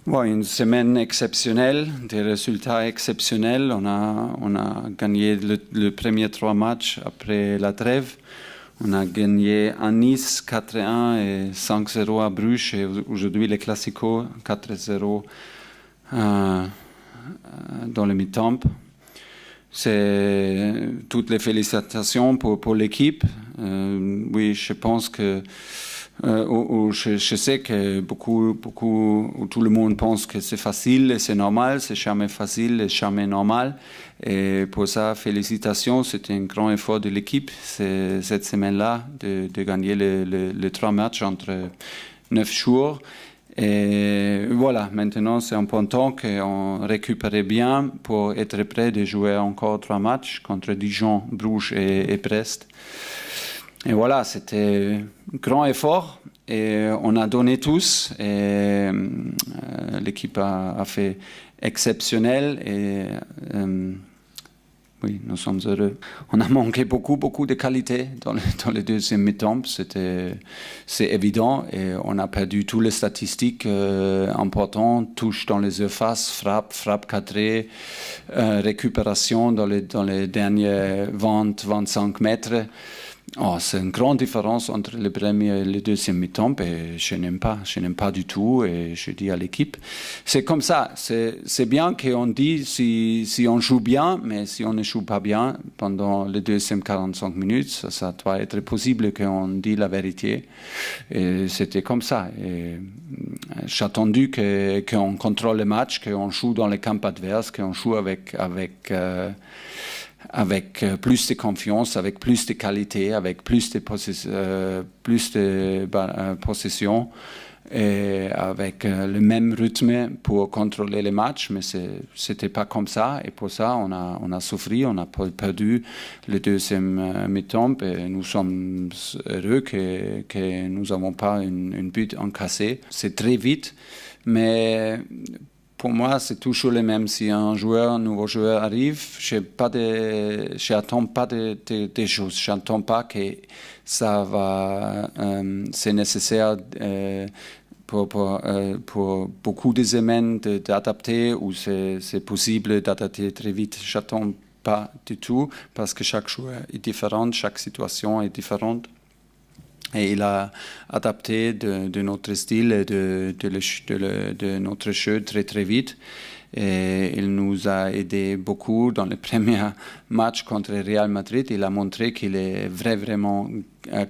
Ouais, une semaine exceptionnelle, des résultats exceptionnels. On a gagné le premier 3 matchs après la trêve. On a gagné à Nice 4-1 et 5-0 à Bruges. Et aujourd'hui, les Classico 4-0 dans le mi-temps. C'est toutes les félicitations pour l'équipe. Oui, je pense que je sais que tout le monde pense que c'est facile et c'est normal, c'est jamais facile et jamais normal. Et pour ça, félicitations, c'était un grand effort de l'équipe cette semaine-là de gagner les 3 matchs entre 9 jours. Et voilà, maintenant c'est important qu'on récupère bien pour être prêt de jouer encore 3 matchs contre Dijon, Bruges et Brest. Et voilà, c'était un grand effort et on a donné tous et l'équipe a fait exceptionnel et oui, nous sommes heureux. On a manqué beaucoup de qualité dans le deuxième mi-temps, c'est évident et on a perdu toutes les statistiques importantes, touches dans les surfaces, frappe cadrée, récupération dans les derniers 20-25 mètres. Oh, c'est une grande différence entre le premier et le deuxième mi-temps et je n'aime pas du tout et je dis à l'équipe, c'est comme ça, c'est bien qu'on dit si on joue bien, mais si on ne joue pas bien pendant les deuxièmes 45 minutes, ça doit être possible qu'on dise la vérité et c'était comme ça. Et j'ai attendu qu'on contrôle le match, qu'on joue dans les camps adverses, qu'on joue avec plus de confiance, avec plus de qualité, avec plus de possession et avec le même rythme pour contrôler les matchs, mais c'était pas comme ça et pour ça on a souffert, on a perdu le deuxième mi-temps et nous sommes heureux que nous n'avons pas un but encaissé. C'est très vite, mais pour moi, c'est toujours le même. Si un nouveau joueur arrive, je n'attends pas des choses. Je n'attends pas que ça va, c'est nécessaire pour beaucoup de semaines d'adapter ou c'est possible d'adapter très vite. Je n'attends pas du tout parce que chaque joueur est différent, chaque situation est différente. Et il a adapté de notre style et de notre jeu très vite. Et il nous a aidé beaucoup dans le premier match contre Real Madrid. Il a montré qu'il est vraiment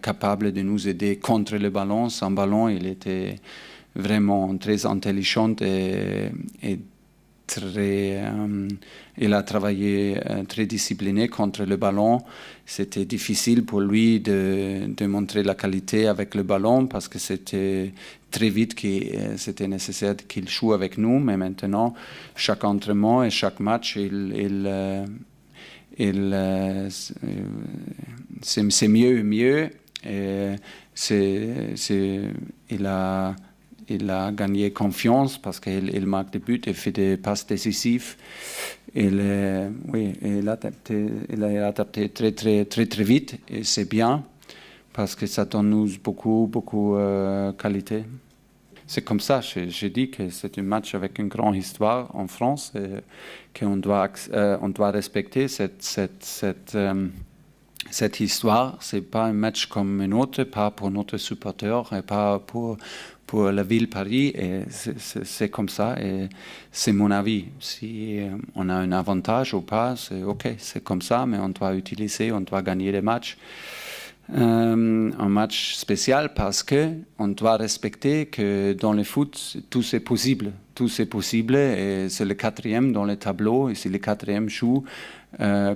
capable de nous aider contre le ballon. Sans ballon, il était vraiment très intelligent et il a travaillé très discipliné contre le ballon. C'était difficile pour lui de montrer la qualité avec le ballon parce que c'était très vite que c'était nécessaire qu'il joue avec nous. Mais maintenant, chaque entraînement et chaque match, c'est mieux. Et il a gagné confiance parce qu'il marque des buts et fait des passes décisives. Il a adapté très vite et c'est bien parce que ça donne nous beaucoup qualité. C'est comme ça, j'ai dit que c'est un match avec une grande histoire en France et qu'on doit respecter cette histoire. C'est pas un match comme un autre, pas pour notre supporter et pas pour la ville Paris. Et c'est comme ça et c'est mon avis. Si on a un avantage ou pas, c'est ok, c'est comme ça, mais on doit gagner les matchs. Un match spécial parce qu'on doit respecter que dans le foot, tout c'est possible. Tout c'est possible et c'est le 4e dans le tableau et c'est le 4e joue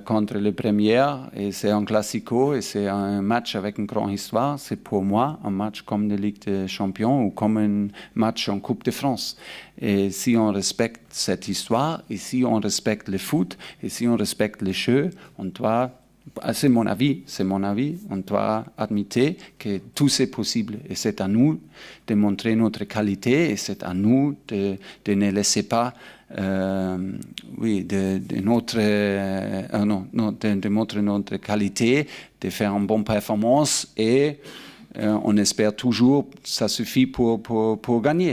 contre le premier et c'est un classico et c'est un match avec une grande histoire. C'est pour moi un match comme la Ligue des Champions ou comme un match en Coupe de France. Et si on respecte cette histoire et si on respecte le foot et si on respecte les jeux, on doit... C'est mon avis, on doit admettre que tout c'est possible et c'est à nous de montrer notre qualité et c'est à nous de ne laisser pas de montrer notre qualité, de faire une bonne performance et on espère toujours que ça suffit pour gagner.